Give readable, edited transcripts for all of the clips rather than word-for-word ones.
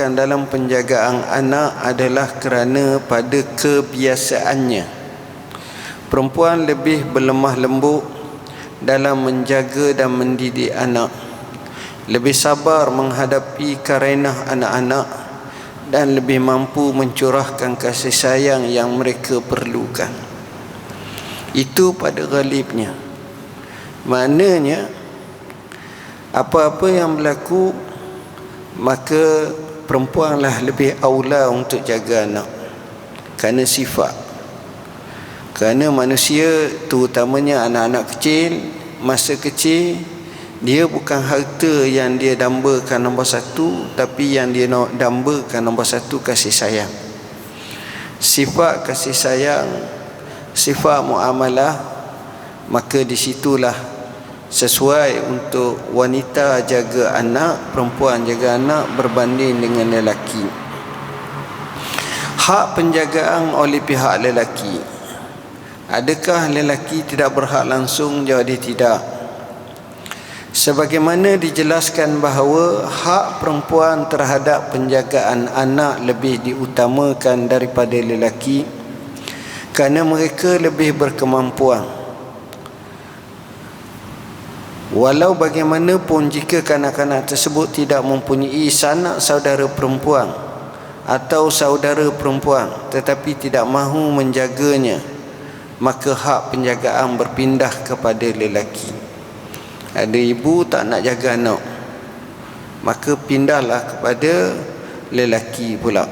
diutamakan dalam penjagaan anak adalah kerana pada kebiasaannya perempuan lebih berlemah lembut dalam menjaga dan mendidik anak, lebih sabar menghadapi karenah anak-anak dan lebih mampu mencurahkan kasih sayang yang mereka perlukan. Itu pada ghalibnya. Maknanya apa-apa yang berlaku, maka perempuanlah lebih aula untuk jaga anak kerana sifat. Kerana manusia, terutamanya anak-anak kecil, masa kecil, dia bukan harta yang dia dambakan nombor satu, tapi yang dia dambakan nombor satu kasih sayang. Sifat kasih sayang, sifat muamalah, maka disitulah sesuai untuk wanita jaga anak, perempuan jaga anak berbanding dengan lelaki. Hak penjagaan oleh pihak lelaki. Adakah lelaki tidak berhak langsung? Jadi tidak. Sebagaimana dijelaskan bahawa hak perempuan terhadap penjagaan anak lebih diutamakan daripada lelaki kerana mereka lebih berkemampuan. Walau bagaimanapun jika kanak-kanak tersebut tidak mempunyai sanak saudara perempuan atau saudara perempuan tetapi tidak mahu menjaganya, maka hak penjagaan berpindah kepada lelaki. Ada ibu tak nak jaga anak, maka pindahlah kepada lelaki pula.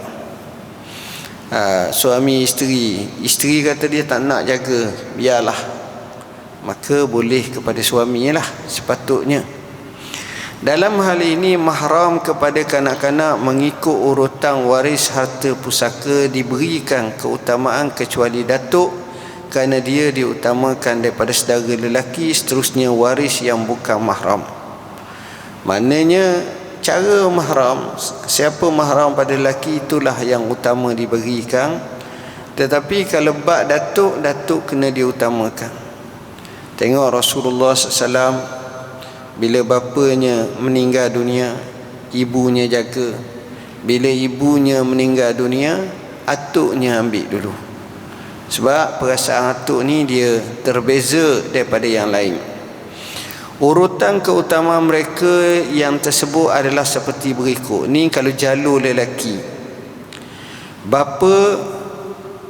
Suami isteri kata dia tak nak jaga, biarlah, maka boleh kepada suaminya lah sepatutnya. Dalam hal ini mahram kepada kanak-kanak mengikut urutan waris harta pusaka diberikan keutamaan kecuali datuk, kerana dia diutamakan daripada saudara lelaki, seterusnya waris yang bukan mahram. Maknanya cara mahram, siapa mahram pada lelaki itulah yang utama diberikan. Tetapi kalau bab datuk, datuk kena diutamakan. Tengok Rasulullah SAW, bila bapanya meninggal dunia, ibunya jaga. Bila ibunya meninggal dunia, atuknya ambil dulu. Sebab perasaan atuk ni dia terbeza daripada yang lain. Urutan keutamaan mereka yang tersebut adalah seperti berikut. Ni kalau jalur lelaki, bapa,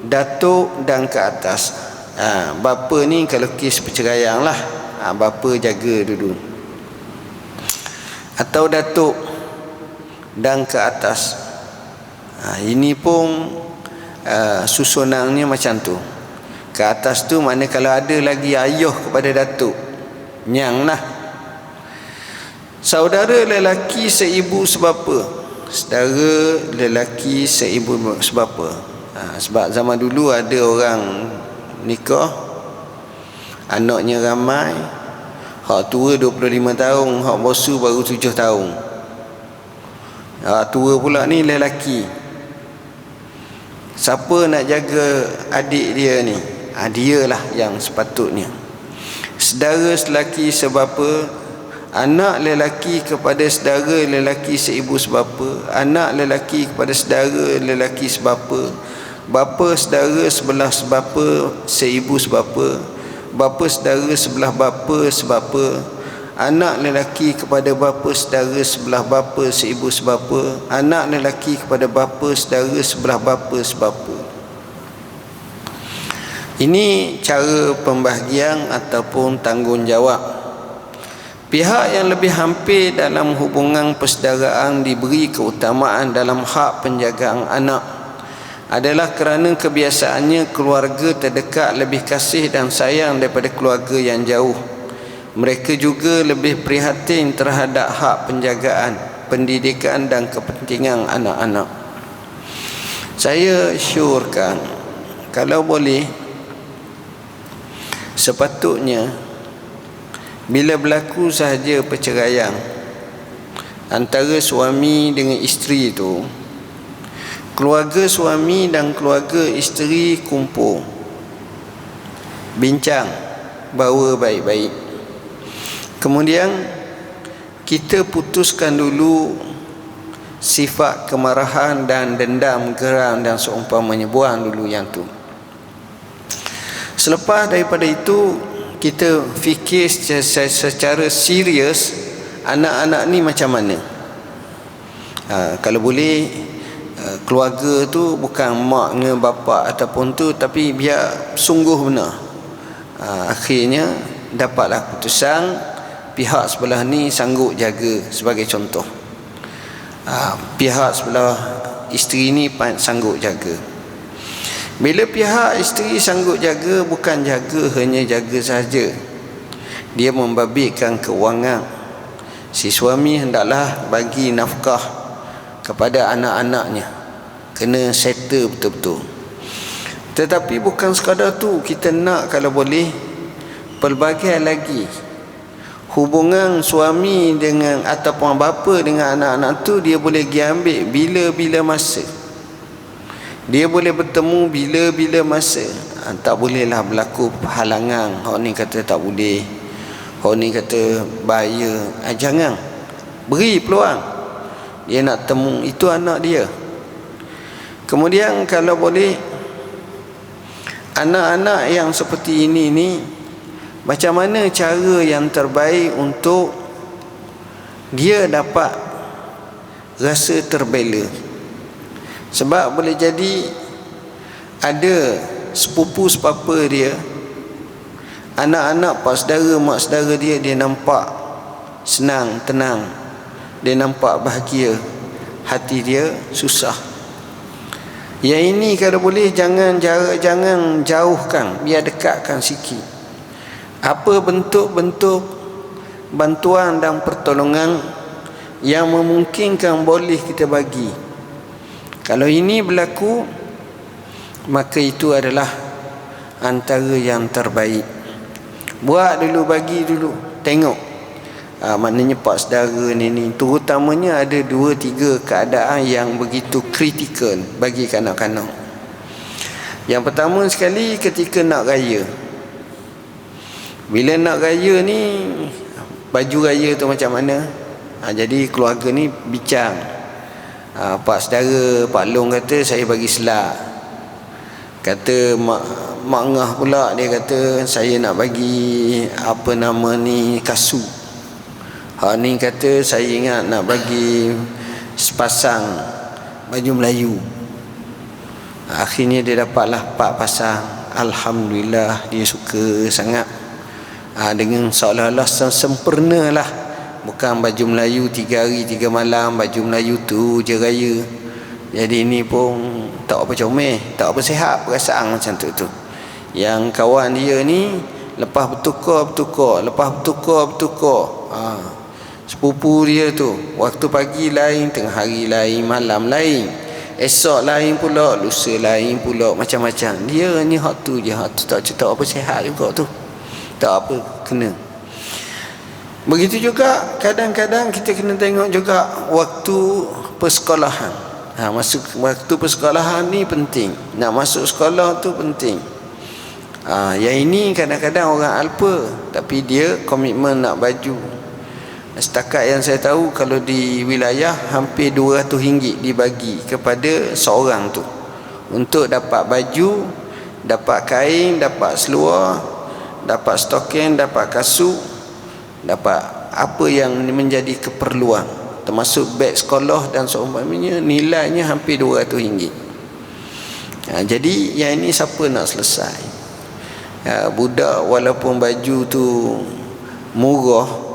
datuk dan ke atas. Bapa ni kalau kes perceraian lah, bapa jaga dulu, atau datuk dan ke atas. Ini pun susunannya macam tu. Ke atas tu mana kalau ada lagi ayah kepada datuk, nyang lah. Saudara lelaki seibu sebapa, saudara lelaki seibu sebapa. Sebab zaman dulu ada orang nikah, anaknya ramai, hak tua 25 tahun, hak bosu baru 7 tahun. Hak tua pula ni lelaki. Siapa nak jaga adik dia ni? Dia lah yang sepatutnya. Saudara lelaki sebapa, anak lelaki kepada saudara lelaki seibu sebapa, anak lelaki kepada saudara lelaki sebapa, bapa saudara sebelah sebapa seibu sebapa, bapa saudara sebelah bapa sebapa, anak lelaki kepada bapa saudara sebelah bapa seibu sebapa, anak lelaki kepada bapa saudara sebelah bapa sebapa. Ini cara pembahagian ataupun tanggungjawab. Pihak yang lebih hampir dalam hubungan persaudaraan diberi keutamaan dalam hak penjagaan anak adalah kerana kebiasaannya keluarga terdekat lebih kasih dan sayang daripada keluarga yang jauh. Mereka juga lebih prihatin terhadap hak penjagaan, pendidikan dan kepentingan anak-anak. Saya syorkan, kalau boleh, sepatutnya bila berlaku sahaja perceraian antara suami dengan isteri itu, keluarga suami dan keluarga isteri kumpul, bincang, bawa baik-baik. Kemudian kita putuskan dulu sifat kemarahan dan dendam, geram dan seumpamanya. Buang dulu yang tu. Selepas daripada itu, kita fikir secara serius anak-anak ni macam mana. Kalau boleh, keluarga tu bukan mak dengan bapa ataupun tu, tapi biar sungguh benar. Akhirnya dapatlah keputusan pihak sebelah ni sanggup jaga. Sebagai contoh, pihak sebelah isteri ni sanggup jaga. Bila pihak isteri sanggup jaga, bukan jaga hanya jaga saja, dia membabitkan keuangan. Si suami hendaklah bagi nafkah kepada anak-anaknya, kena settle betul-betul. Tetapi bukan sekadar tu, kita nak kalau boleh pelbagai lagi hubungan suami dengan ataupun bapa dengan anak-anak tu, dia boleh pergi ambil bila-bila masa, dia boleh bertemu bila-bila masa. Tak bolehlah berlaku halangan. Hak ni kata tak boleh, hak ni kata bahaya. Jangan, beri peluang. Dia nak temu, itu anak dia. Kemudian kalau boleh, anak-anak yang seperti ini ni, macam mana cara yang terbaik untuk dia dapat rasa terbela. Sebab boleh jadi ada sepupu sepapa dia, anak-anak pak saudara, mak saudara dia, dia nampak senang, tenang, dia nampak bahagia, hati dia susah. Yang ini kalau boleh jangan jauhkan, biar dekatkan sikit. Apa bentuk-bentuk bantuan dan pertolongan yang memungkinkan boleh kita bagi. Kalau ini berlaku, maka itu adalah antara yang terbaik. Buat dulu, bagi dulu, tengok. Maknanya pak saudara ni terutamanya ada 2-3 keadaan yang begitu kritikal bagi kanak-kanak. Yang pertama sekali, ketika nak raya. Bila nak raya ni, baju raya tu macam mana? Jadi keluarga ni bincang. Pak saudara, Pak Long kata saya bagi selak. Kata mak ngah pula, dia kata saya nak bagi apa nama ni, kasut. Hak ni kata saya ingat nak bagi sepasang baju Melayu. Akhirnya dia dapatlah 4 pasang. Alhamdulillah, dia suka sangat. Dengan seolah-olah sempurna lah. Bukan baju Melayu 3 hari 3 malam, baju Melayu tu je raya. Jadi ini pun tak apa comel, tak apa sihat perasaan macam tu. Yang kawan dia ni lepas bertukar, lepas bertukar. Sepupu dia tu, waktu pagi lain, tengah hari lain, malam lain, esok lain pula, lusa lain pula, macam-macam. Dia ni hak tu je, hak tu tak apa sihat juga tu, tak apa kena. Begitu juga kadang-kadang kita kena tengok juga waktu persekolahan. Masuk waktu persekolahan ni penting. Nak masuk sekolah tu penting. Yang ini kadang-kadang orang alpa, tapi dia komitmen nak baju. Setakat yang saya tahu, kalau di wilayah hampir RM200 dibagi kepada seorang tu untuk dapat baju, dapat kain, dapat seluar, dapat stokin, dapat kasut, dapat apa yang menjadi keperluan, termasuk beg sekolah dan seumpamanya. Nilainya hampir RM200. Jadi yang ini siapa nak selesai? Budak walaupun baju tu murah,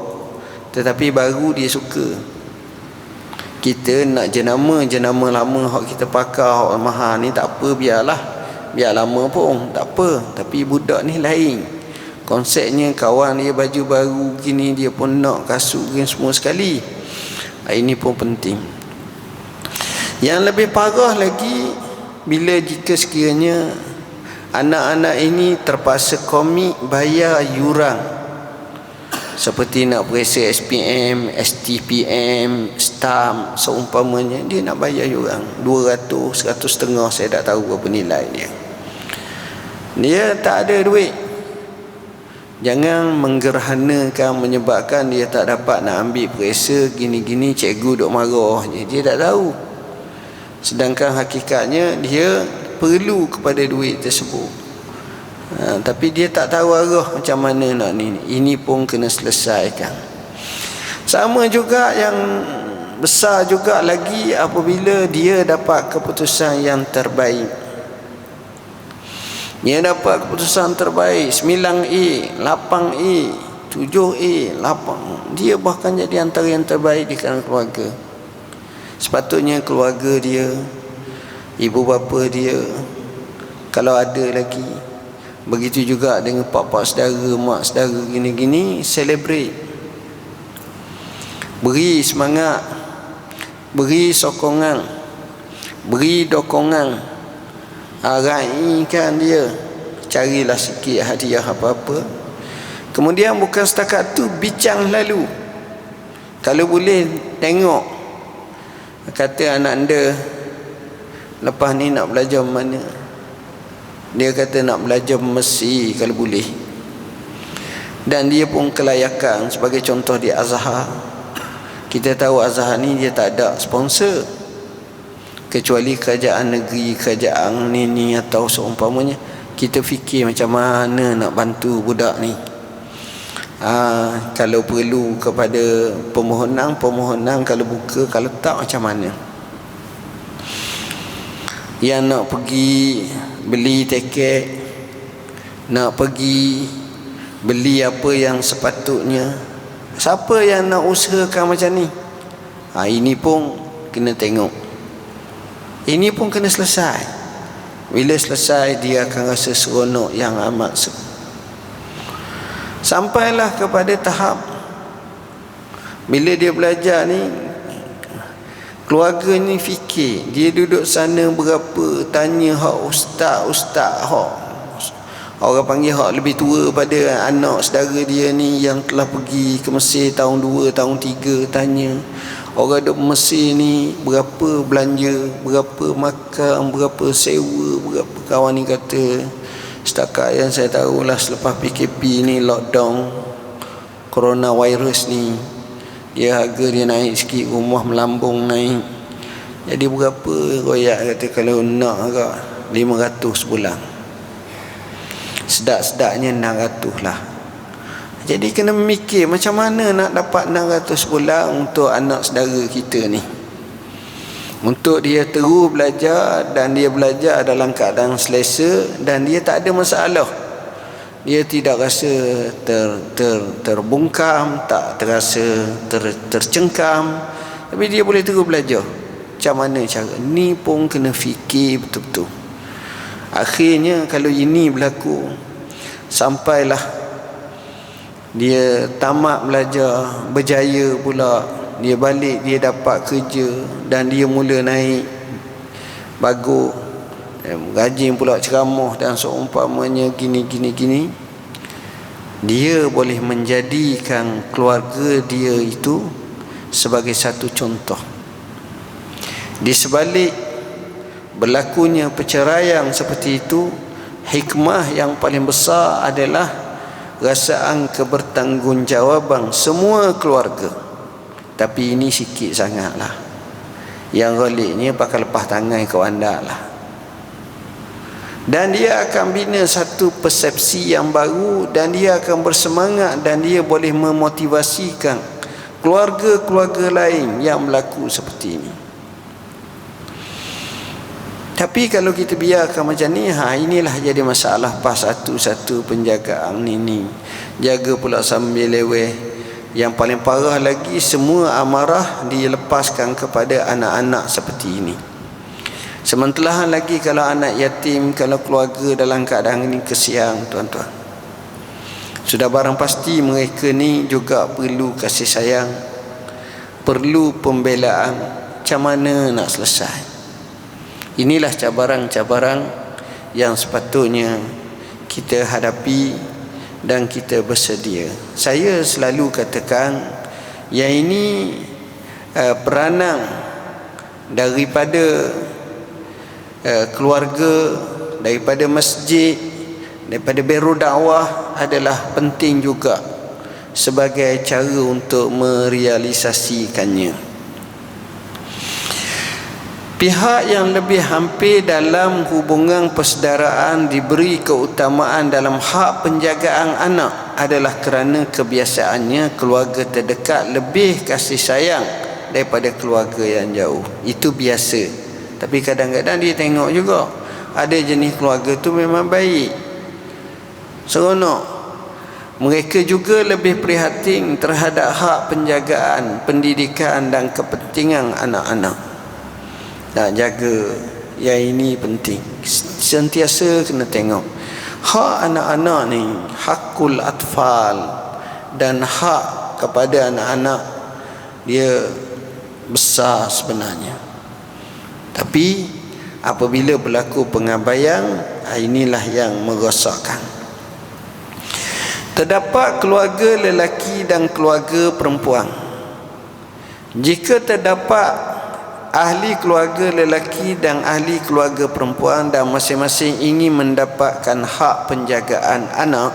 tetapi baru dia suka. Kita nak jenama lama hak kita pakai, hak mahal ni tak apa, biar lama pun tak apa. Tapi budak ni lain konsepnya. Kawan dia baju baru gini, dia pun nak kasut gini semua sekali. Ini pun penting. Yang lebih parah lagi, bila jika sekiranya anak-anak ini terpaksa komit bayar yuran, seperti nak periksa SPM, STPM, stamp seumpamanya, dia nak bayar yuran 200, 150, saya tak tahu berapa nilai dia. Dia tak ada duit. Jangan menggerhanakan menyebabkan dia tak dapat nak ambil periksa gini-gini, cikgu duk marah je, dia tak tahu. Sedangkan hakikatnya dia perlu kepada duit tersebut. Tapi dia tak tahu arah macam mana nak ni. Ini pun kena selesaikan. Sama juga yang besar juga lagi apabila dia dapat keputusan yang terbaik. Dia dapat keputusan terbaik 9A, 8A, 7A, 8. Dia bahkan jadi antara yang terbaik di kalangan keluarga. Sepatutnya keluarga dia, ibu bapa dia, kalau ada lagi, begitu juga dengan pak-pak saudara, mak saudara, gini-gini, celebrate. Beri semangat, beri sokongan, beri dokongan. Raikan dia, carilah sikit hadiah apa-apa. Kemudian bukan setakat tu, bincang lalu. Kalau boleh tengok, kata anak anda lepas ni nak belajar mana, dia kata nak belajar Mesir kalau boleh. Dan dia pun kelayakan. Sebagai contoh di Azhar, kita tahu Azhar ni dia tak ada sponsor kecuali kerajaan negeri, kerajaan ni atau seumpamanya. Kita fikir macam mana nak bantu budak ni. Kalau perlu kepada pemohonan, kalau buka, kalau tak macam mana. Yang nak pergi beli tiket, nak pergi beli apa yang sepatutnya, siapa yang nak usahakan macam ni? Ini pun kena tengok. Ini pun kena selesai. Bila selesai, dia akan rasa seronok yang amat. Sampailah kepada tahap bila dia belajar ni, keluarga ni fikir, dia duduk sana berapa, tanya hak ustaz hak orang panggil hak lebih tua pada anak saudara dia ni yang telah pergi ke Mesir tahun 2, tahun 3, tanya orang duk Mesir ni berapa belanja, berapa makan, berapa sewa, berapa. Kawan ni kata, setakat yang saya tahulah selepas PKP ni, lockdown coronavirus ni, dia harga dia naik sikit, rumah melambung naik. Jadi berapa royak kata kalau nak agak 500 sebulan, sedap-sedapnya 600 lah. Jadi kena mikir macam mana nak dapat 600 sebulan untuk anak saudara kita ni, untuk dia terus belajar, dan dia belajar dalam keadaan selesa, dan dia tak ada masalah. Dia tidak rasa terbungkam, tak terasa tercengkam, tapi dia boleh terus belajar. Macam mana cara ni pun kena fikir betul-betul. Akhirnya kalau ini berlaku, sampailah dia tamat belajar, berjaya pula, dia balik, dia dapat kerja, dan dia mula naik bagus, rajin pula ceramah dan seumpamanya, gini. Dia boleh menjadikan keluarga dia itu sebagai satu contoh. Di sebalik berlakunya perceraian seperti itu, hikmah yang paling besar adalah rasaan kebertanggungjawaban semua keluarga. Tapi ini sikit sangatlah. Yang ghaliknya pakai lepas tangan kau anda lah. Dan dia akan bina satu persepsi yang baru, dan dia akan bersemangat, dan dia boleh memotivasikan keluarga-keluarga lain yang berlaku seperti ini. Tapi kalau kita biarkan macam ni, inilah jadi masalah. Pas satu-satu penjagaan ini, jaga pula sambil leweh. Yang paling parah lagi, semua amarah dilepaskan kepada anak-anak seperti ini. Sementara lagi kalau anak yatim, kalau keluarga dalam keadaan ini, kesian tuan-tuan. Sudah barang pasti mereka ni juga perlu kasih sayang, perlu pembelaan. Macam mana nak selesai? Inilah cabaran-cabaran yang sepatutnya kita hadapi dan kita bersedia. Saya selalu katakan, yang ini peranan daripada keluarga, daripada masjid, daripada biru dakwah adalah penting juga sebagai cara untuk merealisasikannya. Pihak yang lebih hampir dalam hubungan persaudaraan diberi keutamaan dalam hak penjagaan anak adalah kerana kebiasaannya keluarga terdekat lebih kasih sayang daripada keluarga yang jauh. Itu biasa. Tapi kadang-kadang dia tengok juga ada jenis keluarga tu memang baik, seronok. Mereka juga lebih prihatin terhadap hak penjagaan, pendidikan dan kepentingan anak-anak. Nak jaga yang ini penting. Sentiasa kena tengok hak anak-anak ni, hakul atfal, dan hak kepada anak-anak dia besar sebenarnya. Tapi apabila berlaku pengabaian, inilah yang merosakkan. Terdapat keluarga lelaki dan keluarga perempuan. Jika terdapat ahli keluarga lelaki dan ahli keluarga perempuan dan masing-masing ingin mendapatkan hak penjagaan anak,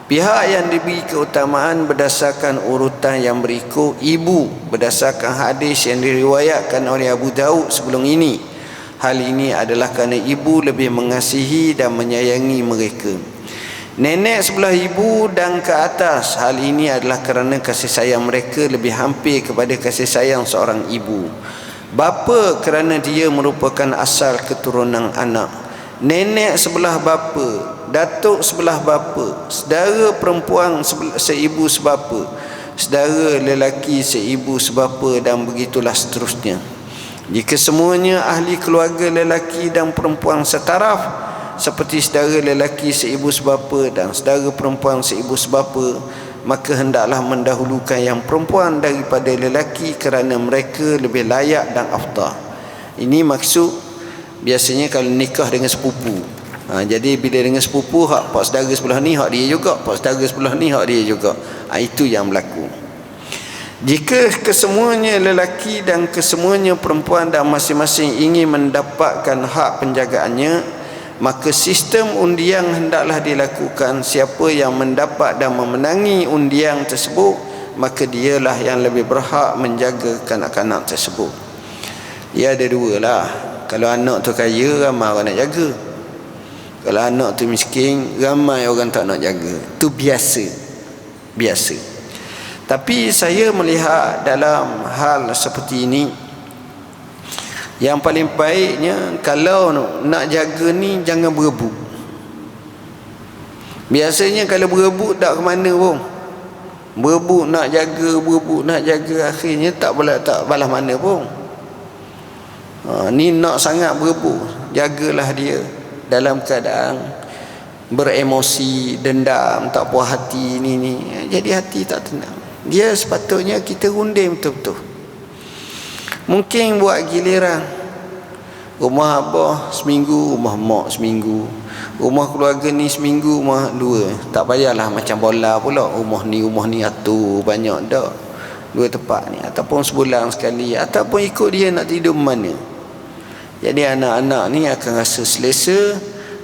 pihak yang diberi keutamaan berdasarkan urutan yang berikut: ibu, berdasarkan hadis yang diriwayatkan oleh Abu Daud sebelum ini. Hal ini adalah kerana ibu lebih mengasihi dan menyayangi mereka. Nenek sebelah ibu dan ke atas, hal ini adalah kerana kasih sayang mereka lebih hampir kepada kasih sayang seorang ibu. Bapa kerana dia merupakan asal keturunan anak. Nenek sebelah bapa, datuk sebelah bapa, saudara perempuan seibu sebapa, saudara lelaki seibu sebapa, dan begitulah seterusnya. Jika semuanya ahli keluarga lelaki dan perempuan setaraf, seperti saudara lelaki seibu sebapa dan saudara perempuan seibu sebapa, maka hendaklah mendahulukan yang perempuan daripada lelaki kerana mereka lebih layak dan afdal. Ini maksud biasanya kalau nikah dengan sepupu. Jadi bila dengan sepupu, hak pak saudara sebelah ni hak dia juga, pak saudara sebelah ni hak dia juga. Itu yang berlaku. Jika kesemuanya lelaki dan kesemuanya perempuan dan masing-masing ingin mendapatkan hak penjagaannya, maka sistem undian hendaklah dilakukan. Siapa yang mendapat dan memenangi undian tersebut, maka dialah yang lebih berhak menjaga kanak-kanak tersebut. Ia ada dua lah. Kalau anak tu kaya, ramai orang nak jaga. Kalau anak tu miskin, ramai orang tak nak jaga. Itu biasa. Biasa. Tapi saya melihat dalam hal seperti ini, yang paling baiknya kalau nak jaga ni jangan berebut. Biasanya kalau berebut tak ke mana pun. Berebut nak jaga, akhirnya tak balas mana pun. Ni nak sangat berebut, jagalah dia dalam keadaan beremosi, dendam, tak puas hati ni. Jadi hati tak tenang. Dia sepatutnya kita runding betul-betul. Mungkin buat giliran. Rumah abah seminggu, rumah mak seminggu, rumah keluarga ni seminggu, rumah dua. Tak payahlah macam bola pula, rumah ni atur banyak dak. Dua tempat ni, ataupun sebulan sekali, ataupun ikut dia nak tidur mana. Jadi anak-anak ni akan rasa selesa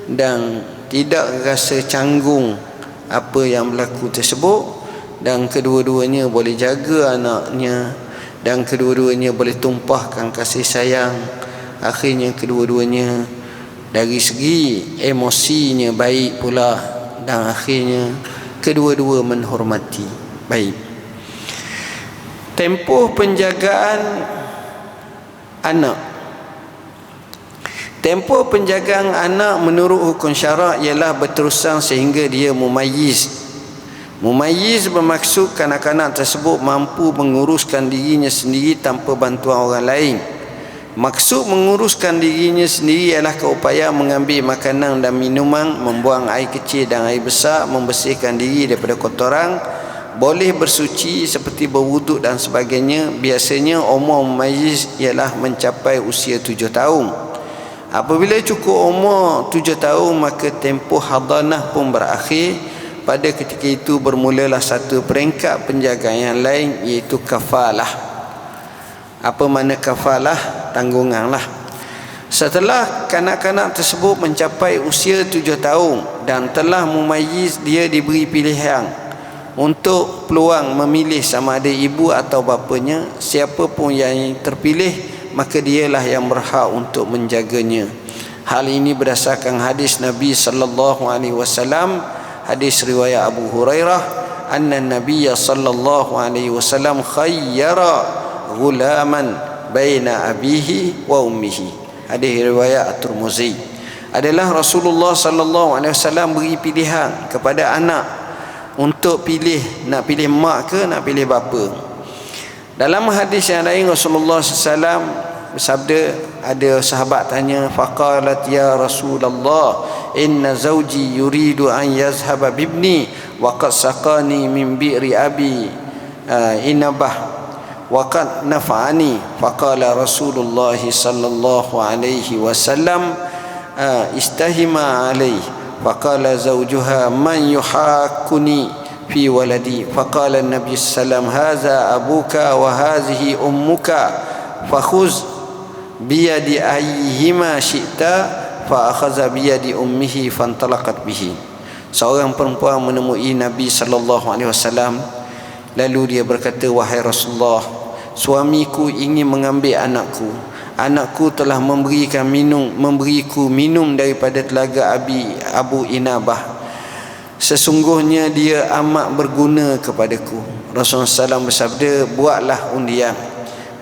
dan tidak rasa canggung apa yang berlaku tersebut, dan kedua-duanya boleh jaga anaknya, dan kedua-duanya boleh tumpahkan kasih sayang. Akhirnya kedua-duanya dari segi emosinya baik pula, dan akhirnya kedua-dua menghormati. Baik. Tempoh penjagaan anak. Tempoh penjagaan anak menurut hukum syarak ialah berterusan sehingga dia mumayyiz. Mumayyiz bermaksud kanak-kanak tersebut mampu menguruskan dirinya sendiri tanpa bantuan orang lain. Maksud menguruskan dirinya sendiri ialah keupayaan mengambil makanan dan minuman, membuang air kecil dan air besar, membersihkan diri daripada kotoran, boleh bersuci seperti berwuduk dan sebagainya. Biasanya umur mumayyiz ialah mencapai usia 7 tahun. Apabila cukup umur 7 tahun, maka tempoh hadanah pun berakhir. Pada ketika itu bermulalah satu peringkat penjagaan yang lain, iaitu kafalah. Apa makna kafalah? Tanggungan lah. Setelah kanak-kanak tersebut mencapai usia 7 tahun dan telah mumayyiz, dia diberi pilihan untuk peluang memilih sama ada ibu atau bapanya. Siapa pun yang terpilih, maka dialah yang berhak untuk menjaganya. Hal ini berdasarkan hadis Nabi sallallahu alaihi wasallam, hadis riwayat Abu Hurairah, anna Nabiy sallallahu alaihi wasallam khayyara ghulaman baina abihi wa ummihi. Hadis riwayat At-Tirmizi. Adalah Rasulullah sallallahu alaihi wasallam beri pilihan kepada anak untuk pilih, nak pilih mak ke nak pilih bapa. Dalam hadis yang lain Rasulullah sallallahu alaihi wasallam bersabda, ada sahabat tanya, faqalat ya Rasulullah inna zawji yuridu an yazhaba bibni wa qad saqani min bi'ri abi inabah wa qad nafa'ani. Faqala Rasulullah sallallahu alaihi wasallam istahima alaihi. Faqala zawjuha man yuhakuni fi waladi. Faqala Nabi sallam hadza abuka wa hadhihi ummuka fakhuz biyadi ayyihima syi'ta. Fa akhadha biyadi ummihi fantalaqat bihi. Seorang perempuan menemui Nabi sallallahu alaihi wasallam, lalu dia berkata, wahai Rasulullah, suamiku ingin mengambil anakku. Anakku telah memberiku minum daripada telaga Abu Inabah. Sesungguhnya dia amat berguna kepadaku. Rasulullah SAW bersabda, buatlah undian.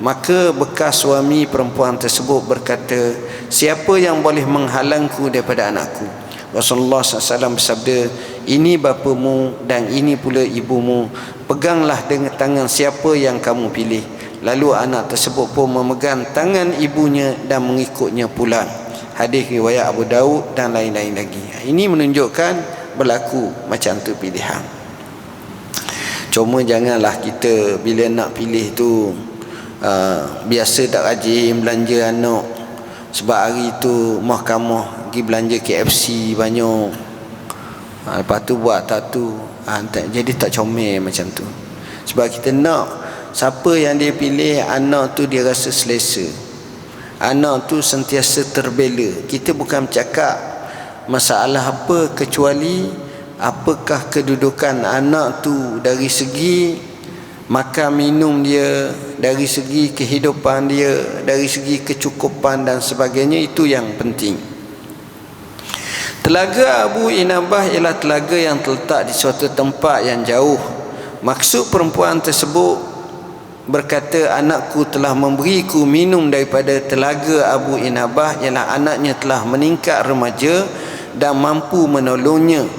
Maka bekas suami perempuan tersebut berkata, siapa yang boleh menghalangku daripada anakku? Rasulullah SAW bersabda, ini bapamu dan ini pula ibumu. Peganglah dengan tangan siapa yang kamu pilih. Lalu anak tersebut pun memegang tangan ibunya dan mengikutnya pulang. Hadis riwayat Abu Daud dan lain-lain lagi. Ini menunjukkan berlaku macam tu pilihan. Cuma janganlah kita bila nak pilih tu biasa tak rajin belanja anak. Sebab hari tu mahkamah pergi belanja KFC banyak, lepas tu buat tattoo, jadi tak comel macam tu. Sebab kita nak siapa yang dia pilih, anak tu dia rasa selesa, anak tu sentiasa terbela. Kita bukan bercakap masalah apa, kecuali apakah kedudukan anak tu dari segi makan minum dia, dari segi kehidupan dia, dari segi kecukupan dan sebagainya. Itu yang penting. Telaga Abu Inabah ialah telaga yang terletak di suatu tempat yang jauh. Maksud perempuan tersebut berkata, anakku telah memberiku minum daripada telaga Abu Inabah, ialah anaknya telah meningkat remaja dan mampu menolongnya.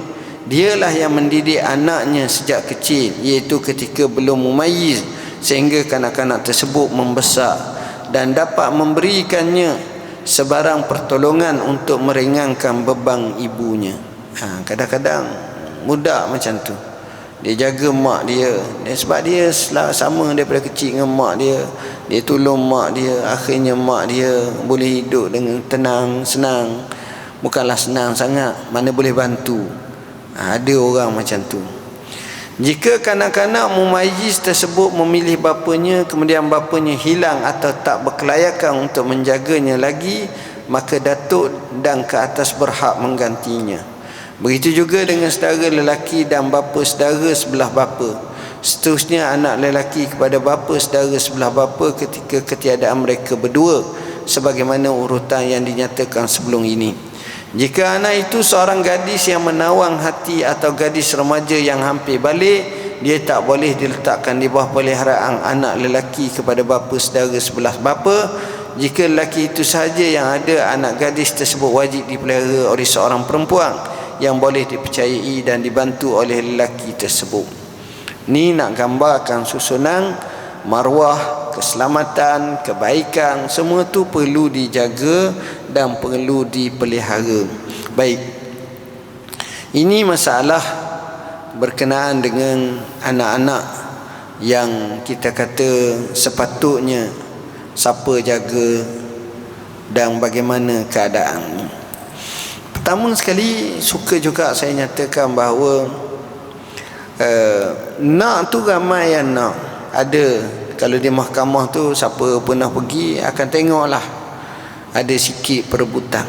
Dialah yang mendidik anaknya sejak kecil, iaitu ketika belum mumayyiz, sehingga kanak-kanak tersebut membesar dan dapat memberikannya sebarang pertolongan untuk meringankan beban ibunya. Kadang-kadang budak macam tu, dia jaga mak dia, sebab dia sama daripada kecil dengan mak dia, dia tolong mak dia, akhirnya mak dia boleh hidup dengan tenang, senang. Bukanlah senang sangat, mana boleh bantu. Ada orang macam tu. Jika kanak-kanak mumayyiz tersebut memilih bapanya, kemudian bapanya hilang atau tak berkelayakan untuk menjaganya lagi, maka datuk dan ke atas berhak menggantinya. Begitu juga dengan saudara lelaki dan bapa saudara sebelah bapa. Seterusnya anak lelaki kepada bapa saudara sebelah bapa ketika ketiadaan mereka berdua, sebagaimana urutan yang dinyatakan sebelum ini. Jika anak itu seorang gadis yang menawang hati atau gadis remaja yang hampir balik, dia tak boleh diletakkan di bawah peliharaan anak lelaki kepada bapa saudara sebelah bapa. Jika lelaki itu sahaja yang ada, anak gadis tersebut wajib dipelihara oleh seorang perempuan yang boleh dipercayai dan dibantu oleh lelaki tersebut. Ni nak gambarkan susunan maruah, keselamatan, kebaikan, semua tu perlu dijaga dan perlu dipelihara. Baik, ini masalah berkenaan dengan anak-anak yang kita kata sepatutnya siapa jaga dan bagaimana keadaan. Pertama sekali, suka juga saya nyatakan bahawa nak tu ramai yang nak. Ada, kalau di mahkamah tu siapa pernah pergi akan tengoklah ada sikit perebutan.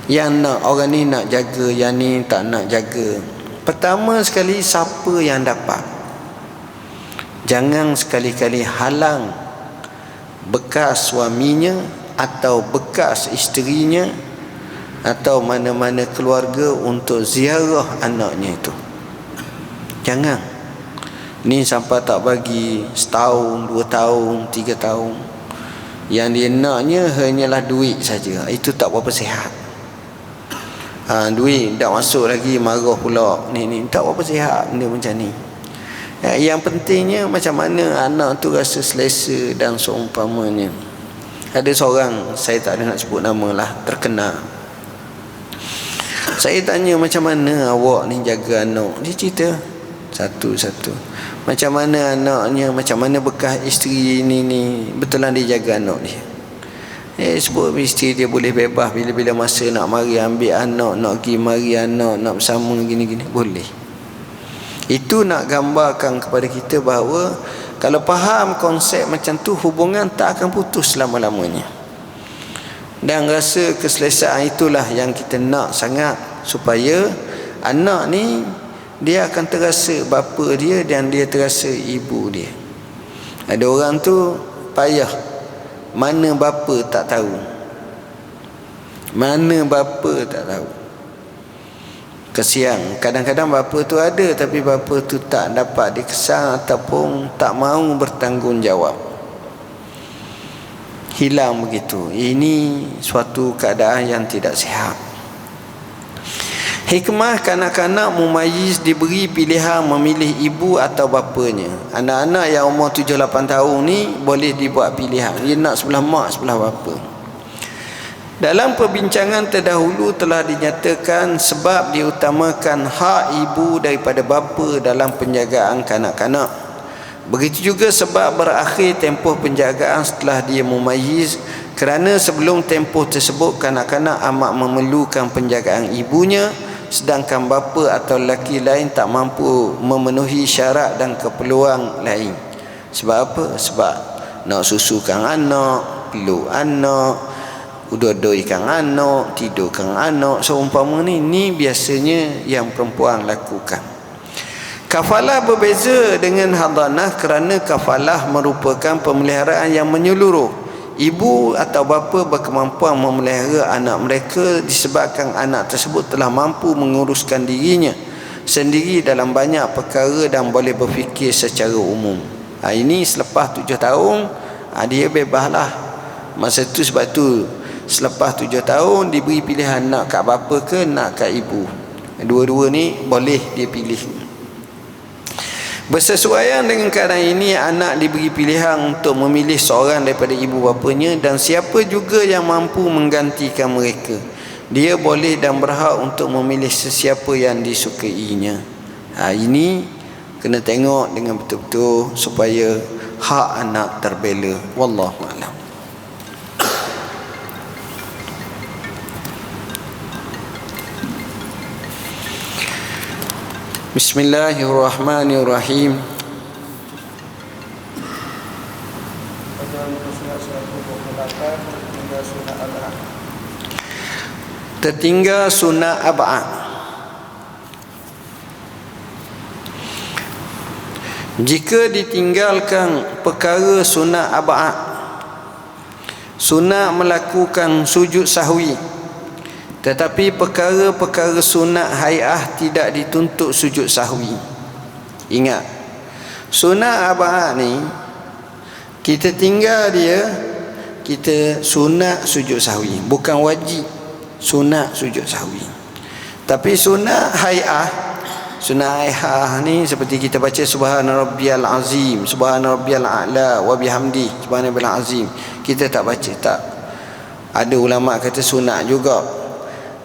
Yang nak, orang ni nak jaga, yang ni tak nak jaga. Pertama sekali, siapa yang dapat? Jangan sekali-kali halang bekas suaminya atau bekas isterinya atau mana-mana keluarga untuk ziarah anaknya itu. Jangan. Ni sampai tak bagi setahun, 2 tahun, 3 tahun. Yang dia naknya hanyalah duit saja. Itu tak berapa sihat. Duit tak masuk lagi, marah pula. Ni tak berapa sihat benda macam ni. Yang pentingnya macam mana anak tu rasa selesa dan seumpamanya. Ada seorang, saya tak ada nak sebut nama lah, terkenal. Saya tanya, macam mana awak ni jaga anak? Dia cerita satu-satu. Macam mana anaknya, macam mana bekas isteri ni betulan dia jaga anak dia. Sebut isteri dia boleh bebas bila-bila masa nak mari ambil anak, nak pergi mari anak, nak bersama gini-gini, boleh. Itu nak gambarkan kepada kita bahawa kalau faham konsep macam tu, hubungan tak akan putus selama-lamanya. Dan rasa keselesaan itulah yang kita nak sangat, supaya anak ni dia akan terasa bapa dia dan dia terasa ibu dia. Ada orang tu payah, mana bapa tak tahu, mana bapa tak tahu. Kesian, kadang-kadang bapa tu ada tapi bapa tu tak dapat dikesan ataupun tak mahu bertanggungjawab, hilang begitu. Ini suatu keadaan yang tidak sihat. Hikmah kanak-kanak mumayyiz diberi pilihan memilih ibu atau bapanya. Anak-anak yang umur 7-8 tahun ni boleh dibuat pilihan, dia nak sebelah mak, sebelah bapa. Dalam perbincangan terdahulu telah dinyatakan sebab diutamakan hak ibu daripada bapa dalam penjagaan kanak-kanak. Begitu juga sebab berakhir tempoh penjagaan setelah dia mumayyiz, kerana sebelum tempoh tersebut kanak-kanak amat memerlukan penjagaan ibunya, sedangkan bapa atau lelaki lain tak mampu memenuhi syarat dan keperluan lain. Sebab apa? Sebab nak susukan anak, peluk anak, udoi-udoikan anak, tidurkan anak, seumpama ni biasanya yang perempuan lakukan. Kafalah berbeza dengan hadanah kerana kafalah merupakan pemeliharaan yang menyeluruh. Ibu atau bapa berkemampuan memelihara anak mereka disebabkan anak tersebut telah mampu menguruskan dirinya sendiri dalam banyak perkara dan boleh berfikir secara umum. Ini selepas 7 tahun dia bebaslah. Masa tu, sebab tu selepas 7 tahun diberi pilihan nak kat bapa ke nak kat ibu. Dua-dua ni boleh dia pilih. Bersesuaian dengan keadaan ini, anak diberi pilihan untuk memilih seorang daripada ibu bapanya, dan siapa juga yang mampu menggantikan mereka. Dia boleh dan berhak untuk memilih sesiapa yang disukainya. Ini kena tengok dengan betul-betul supaya hak anak terbela. Wallahu a'lam. Bismillahirrahmanirrahim. Tertinggal sunat ab'ad. Jika ditinggalkan perkara sunat ab'ad, sunat melakukan sujud sahwi, tetapi perkara-perkara sunat hai'ah tidak dituntut sujud sahwi. Ingat, sunat ab'ad ni kita tinggal dia, kita sunat sujud sahwi, bukan wajib sunat sujud sahwi. Tapi sunat hai'ah, sunat hai'ah ni seperti kita baca subhana rabbiyal azim, subhana rabbiyal a'la wa bihamdi subhana rabbiyal azim, kita tak baca, tak. Ada ulama kata sunat juga,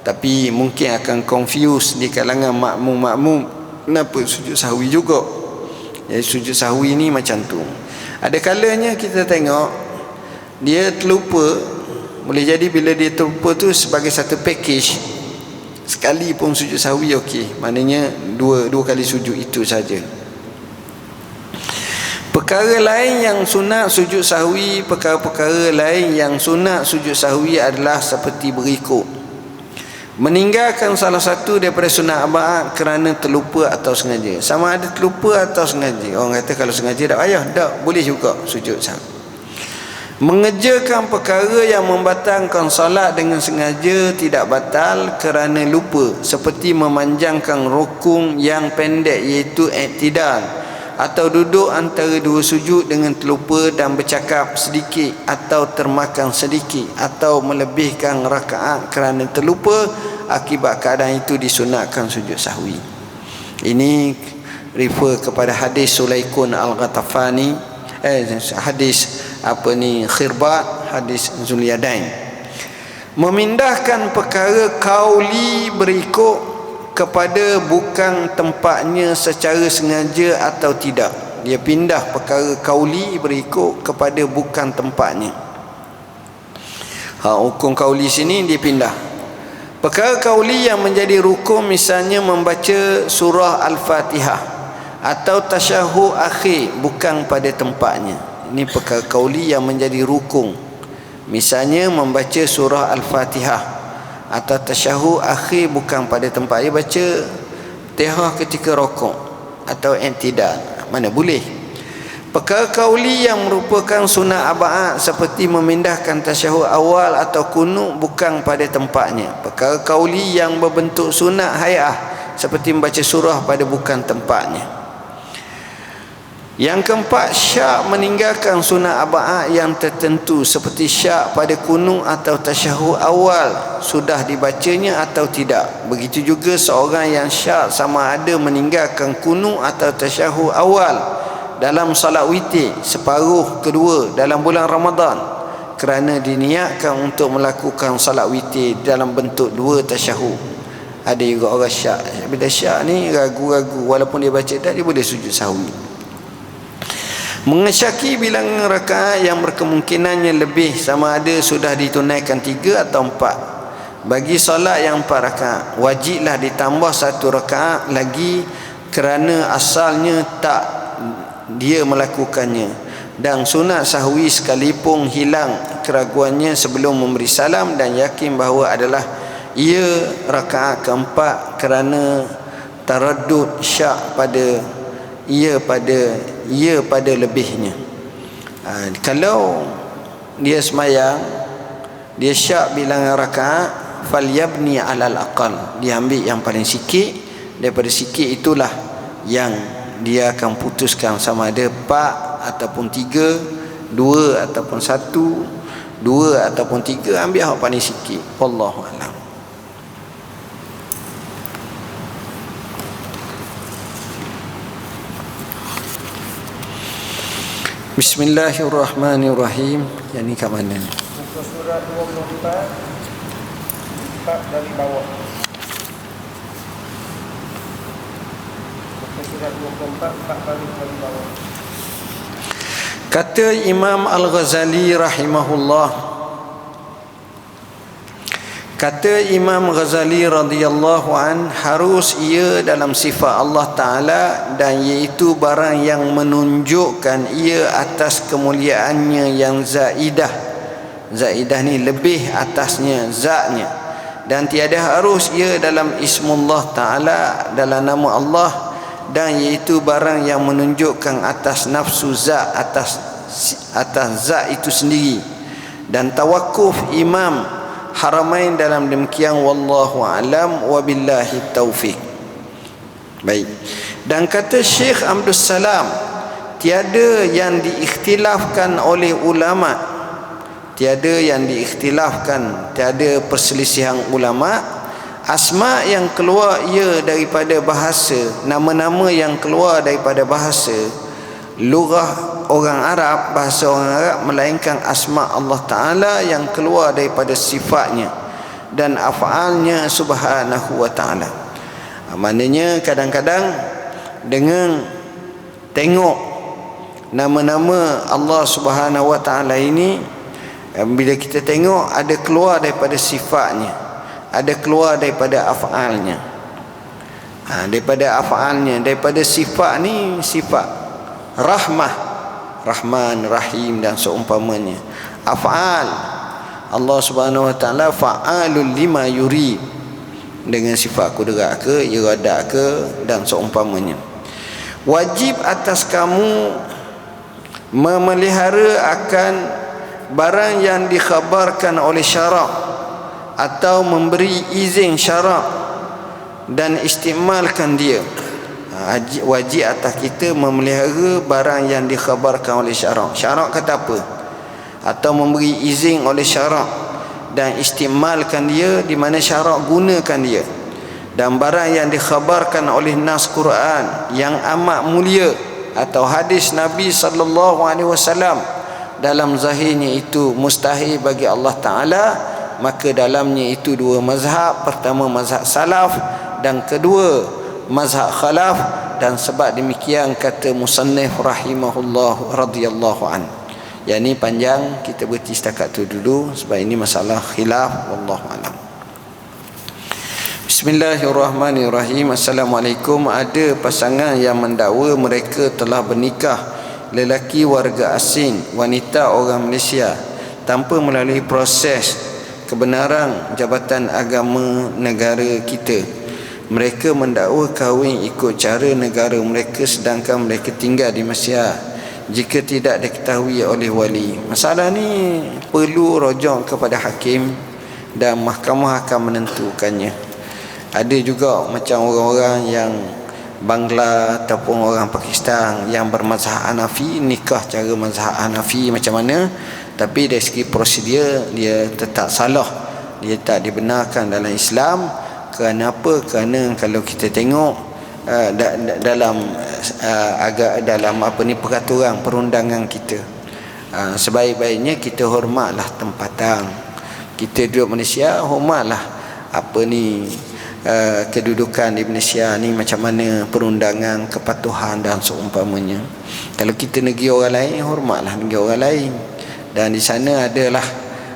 tapi mungkin akan confuse di kalangan makmum-makmum, kenapa sujud sahwi juga. Jadi sujud sahwi ni macam tu. Ada kalanya kita tengok dia terlupa, boleh jadi bila dia terlupa tu sebagai satu package, sekali pun sujud sahwi okey, maknanya dua kali sujud itu saja. Perkara lain yang sunat sujud sahwi, perkara-perkara lain yang sunat sujud sahwi adalah seperti berikut. Meninggalkan salah satu daripada sunat arba'ah kerana terlupa atau sengaja. Sama ada terlupa atau sengaja. Orang kata kalau sengaja tak payah, tak boleh juga sujud sahwi. Mengerjakan perkara yang membatalkan salat dengan sengaja tidak batal kerana lupa, seperti memanjangkan rukun yang pendek iaitu i'tidal, atau duduk antara dua sujud dengan terlupa dan bercakap sedikit atau termakan sedikit, atau melebihkan rakaat kerana terlupa. Akibat keadaan itu disunatkan sujud sahwi. Ini refer kepada hadis Sulaikun Al-Ghatafani, hadis Khirbat, hadis Zulyadain. Memindahkan perkara kauli berikut kepada bukan tempatnya secara sengaja atau tidak. Dia pindah perkara kauli berikut kepada bukan tempatnya. Hukum kauli sini dia pindah. Perkara kauli yang menjadi rukun, misalnya membaca surah Al-Fatihah atau tasyahud akhir bukan pada tempatnya. Ini perkara kauli yang menjadi rukun. Misalnya membaca surah Al-Fatihah atau tasyahud akhir bukan pada tempatnya. Baca Fatihah ketika rukuk atau i'tidal, mana boleh. Perkara kauli yang merupakan sunat arba'ah seperti memindahkan tasyahud awal atau kunut bukan pada tempatnya. Perkara kauli yang berbentuk sunat hay'ah seperti membaca surah pada bukan tempatnya. Yang keempat, syak meninggalkan sunat arba'ah yang tertentu seperti syak pada kunut atau tasyahud awal sudah dibacanya atau tidak. Begitu juga seorang yang syak sama ada meninggalkan kunut atau tasyahud awal dalam salat witir separuh kedua dalam bulan Ramadan kerana diniatkan untuk melakukan salat witir dalam bentuk dua tasyahud. Ada juga orang syak, bila syak ni ragu-ragu walaupun dia baca tak, dia boleh sujud sahwi. Mengesyaki bilangan rakaat yang berkemungkinannya lebih, sama ada sudah ditunaikan 3 atau 4. Bagi solat yang 4 rakaat, wajiblah ditambah 1 rakaat lagi kerana asalnya tak dia melakukannya. Dan sunat sahwi sekalipun hilang keraguannya sebelum memberi salam dan yakin bahawa adalah ia rakaat keempat kerana taraddud syak pada ia pada lebihnya. Kalau dia semayang, dia syak bilangan rakaat, falyabni alal aqal, dia ambil yang paling sikit. Daripada sikit itulah yang dia akan putuskan sama ada 4 ataupun 3, 2 ataupun 1, 2 ataupun 3, ambil yang paling sikit. Wallahu a'lam. Bismillahirrahmanirrahim. Yang ni kat mana ni? Muka surat 24, 4 dari bawah. Muka surat 24, 4 dari bawah. Kata Imam Al-Ghazali rahimahullah, kata Imam Ghazali radhiyallahu an, harus ia dalam sifat Allah Ta'ala, dan iaitu barang yang menunjukkan ia atas kemuliaannya yang zaidah. Zaidah ni lebih atasnya, zatnya. Dan tiada harus ia dalam ismullah Ta'ala, dalam nama Allah, dan iaitu barang yang menunjukkan atas nafsu zat, atas zat itu sendiri. Dan tawakuf Imam Haramain dalam demikian. Wallahu alam wa billahi taufiq. Baik. Dan kata Syekh Abdul Salam, tiada yang diikhtilafkan oleh ulama, tiada yang diikhtilafkan, tiada perselisihan ulama, asma yang keluar ia daripada bahasa, nama-nama yang keluar daripada bahasa lughah orang Arab, bahasa orang Arab, melainkan asma Allah Ta'ala yang keluar daripada sifatnya dan af'alnya subhanahu wa ta'ala. Maknanya kadang-kadang dengan tengok nama-nama Allah subhanahu wa ta'ala ini, bila kita tengok ada keluar daripada sifatnya, ada keluar daripada af'alnya. Daripada af'alnya, daripada sifat ni, sifat rahmah, Rahman, Rahim dan seumpamanya. Af'al, Allah Subhanahu wa taala fa'alul lima yurid, dengan sifat kudrat ke, iradat ke dan seumpamanya. Wajib atas kamu memelihara akan barang yang dikhabarkan oleh syarak atau memberi izin syarak dan istimalkan dia. Wajib atas kita memelihara barang yang dikhabarkan oleh syarak. Syarak kata apa? Atau memberi izin oleh syarak dan istimalkan dia, di mana syarak gunakan dia. Dan barang yang dikhabarkan oleh nas Quran yang amat mulia atau hadis Nabi sallallahu alaihi wasallam, dalam zahirnya itu mustahil bagi Allah Taala, maka dalamnya itu dua mazhab. Pertama mazhab salaf dan kedua mazhab khalaf. Dan sebab demikian kata musannif rahimahullah radhiyallahu an. Yang ini panjang, kita berhenti setakat tu dulu sebab ini masalah khilaf, wallahu alam. Bismillahirrahmanirrahim. Assalamualaikum. Ada pasangan yang mendakwa mereka telah bernikah, lelaki warga asing, wanita orang Malaysia, tanpa melalui proses kebenaran Jabatan Agama negara kita. Mereka mendakwa kahwin ikut cara negara mereka sedangkan mereka tinggal di Malaysia jika tidak diketahui oleh wali. Masalah ni perlu rujuk kepada hakim dan mahkamah akan menentukannya. Ada juga macam orang-orang yang Bangla ataupun orang Pakistan yang bermazhab Hanafi, nikah cara mazhab Hanafi macam mana, tapi dari segi prosedur dia tetap salah, dia tak dibenarkan dalam Islam. Kerana apa? Kerana kalau kita tengok dalam peraturan perundangan kita, sebaik-baiknya kita hormatlah tempatan. Kita duduk Malaysia, hormatlah kedudukan di Malaysia ni, macam mana perundangan, kepatuhan dan seumpamanya. Kalau kita negeri orang lain, hormatlah negeri orang lain. Dan di sana adalah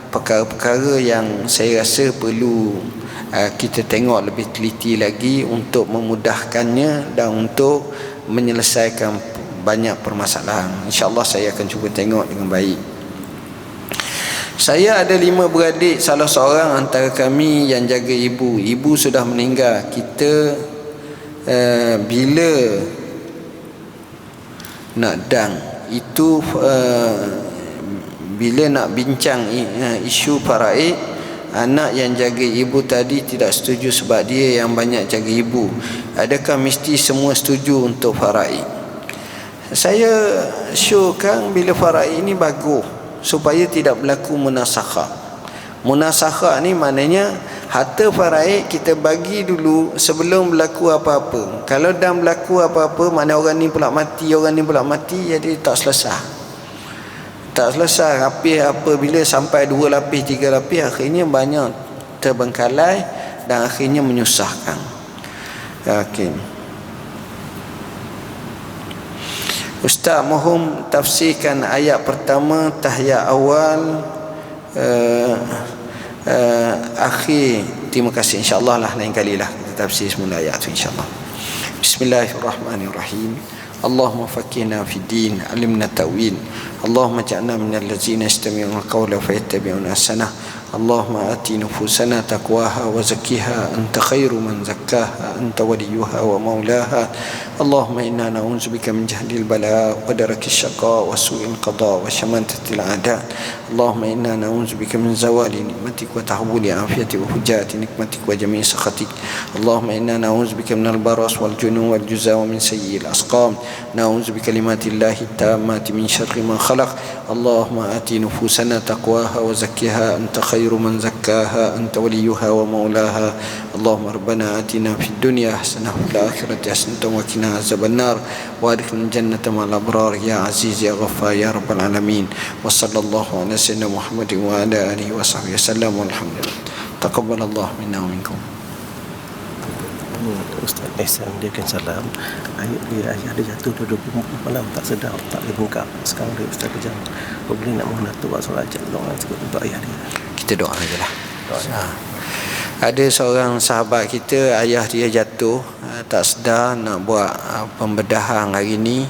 perkara-perkara yang saya rasa perlu kita tengok lebih teliti lagi untuk memudahkannya dan untuk menyelesaikan banyak permasalahan. InsyaAllah saya akan cuba tengok dengan baik. Saya ada 5 beradik. Salah seorang antara kami yang jaga ibu. Ibu sudah meninggal. Kita bila nak itu bila nak bincang isu faraid, anak yang jaga ibu tadi tidak setuju sebab dia yang banyak jaga ibu. Adakah mesti semua setuju untuk faraid? Saya syorkan bila faraid ini bagus supaya tidak berlaku munasakha. Munasakha ni maknanya harta faraid kita bagi dulu sebelum berlaku apa-apa. Kalau dah berlaku apa-apa, mana orang ni pula mati, orang ni pula mati, jadi tak selesai. Tak selesai. Apabila sampai 2 lapis, 3 lapis, akhirnya banyak terbengkalai dan akhirnya menyusahkan. Yakin. Ustaz, mohon tafsirkan ayat pertama tahiyat awal akhir. Terima kasih. InsyaAllah lah lain kali lah kita tafsir semula ayat tu insyaAllah. Bismillahirrahmanirrahim. Allahumma fakihna fi din, alimna ta'wil. Allahumma ja'alna minal ladzina yastami'una al-qawla fayattabi'una ahsanah. Allahumma ati nufusana taqwaha wa zakkiha anta khairu man zakkaha anta waliyuha wa maulaha. Allahumma inna na'udzubika min jahdil bala wa darakis syaqa wa su'il qada wa shamatatil a'da. Allahumma inna na'udzubika min zawali nikmatik wa tahwuli afiyatik wa hujati nikmatik wa jami'i sakhatik. Allahumma inna na'udzubika minal baras wal junun wal juzaa wa min sayyi'il asqam. Na'udzubika kalimatillahi tammati min syarri ma khalaq. Allahumma ati nufusana taqwaha wa zakkiha anta khairu man zakkaha anta waliyuha wa maulaha. Allahumma rabbana atina fid dunya hasanah wa fil akhirati hasanah wa qina azabannar wa adkhilna jannata ma'al abrar ya aziz ya ghaffar ya rabbal alamin. Wa sallallahu ala sayyidina Muhammadin wa ala alihi wa sahbihi wasallam. Walhamdulillah. Taqabbalallahu minna wa minkum. Ustaz Ihsan dia akan salam. Ayah dia jatuh duduk malam tak sedar, tak boleh buka. Sekarang dia Ustaz kejam. Boleh nak mohon datuk buat solat ajak doa untuk ayah dia. Kita doa sajalah. Ada seorang sahabat kita, ayah dia jatuh tak sedar, nak buat pembedahan hari ni.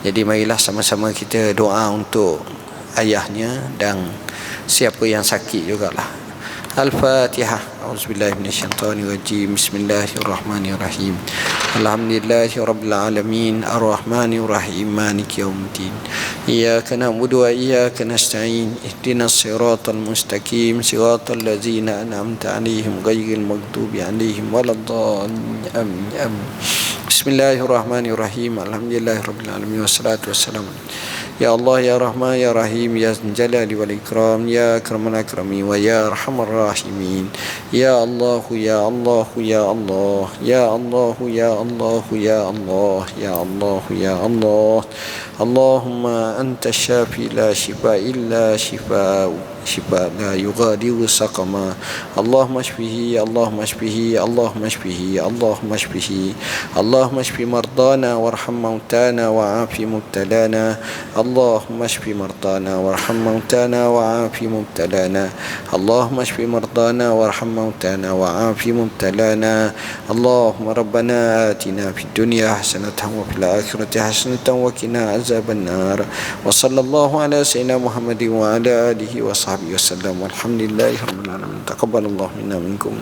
Jadi marilah sama-sama kita doa untuk ayahnya dan siapa yang sakit jugalah. Al-Fatihah. A'udzubillahi minasyaitonirrajim. Bismillahirrahmanirrahim. Alhamdulillahi rabbil alamin, arrahmanirrahim, maliki yaumiddin. Iyyaka na'budu wa iyyaka nasta'in. Ihdinas siratal mustaqim, siratal ladzina an'amta 'alaihim ghairil maghdubi 'alaihim waladdallin. Amin. Amin. Bismillahirrahmanirrahim. Alhamdulillahi rabbil alamin, wassalatu wassalamu. Ya Allah, ya Rahman, ya Rahim, ya Jalali wal Ikram, ya Akramal Akramin, wa ya Arhamar Rahimin. Ya Allah, ya Allah, ya Allah, ya Allah, ya Allah, ya Allah, ya Allah, ya Allah. Allahumma anta syafi la shifa illa shifa'u, شفاء لا يغادر سقما. اللهم اشفه، اللهم اشفه، اللهم اشفه، اللهم اشفه، اللهم اشف مرضانا وارحم موتانا وعاف مبتلانا. اللهم اشف مرضانا وارحم موتانا وعاف مبتلانا. اللهم اشف مرضانا وارحم موتانا وعاف مبتلانا. اللهم ربنا آتنا في الدنيا حسنة وفي الآخرة حسنة وقنا عذاب النار. وصلى الله على سيدنا محمد وعلى آله وصحبه وسلم. والحمد لله رب العالمين. تقبل الله منا منكم.